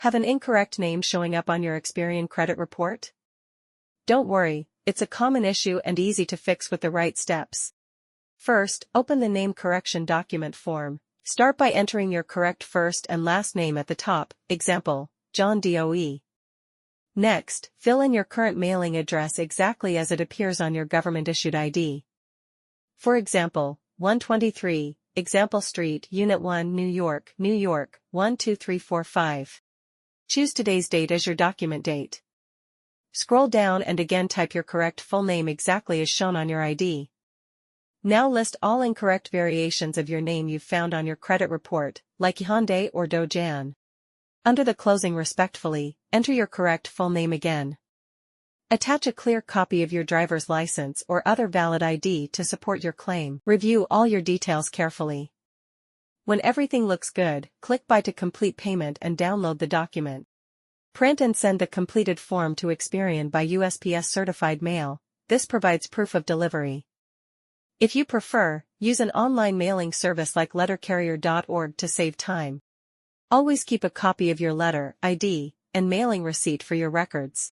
Have an incorrect name showing up on your Experian credit report? Don't worry, it's a common issue and easy to fix with the right steps. First, open the name correction document form. Start by entering your correct first and last name at the top, example, John Doe. Next, fill in your current mailing address exactly as it appears on your government-issued ID. For example, 123, Example Street, Unit 1, New York, 12345. Choose today's date as your document date. Scroll down and again type your correct full name exactly as shown on your ID. Now list all incorrect variations of your name you've found on your credit report, like Hyundai or Dojan. Under the closing respectfully, enter your correct full name again. Attach a clear copy of your driver's license or other valid ID to support your claim. Review all your details carefully. When everything looks good, click Buy to complete payment and download the document. Print and send the completed form to Experian by USPS certified mail. This provides proof of delivery. If you prefer, use an online mailing service like lettercarrier.org to save time. Always keep a copy of your letter, ID, and mailing receipt for your records.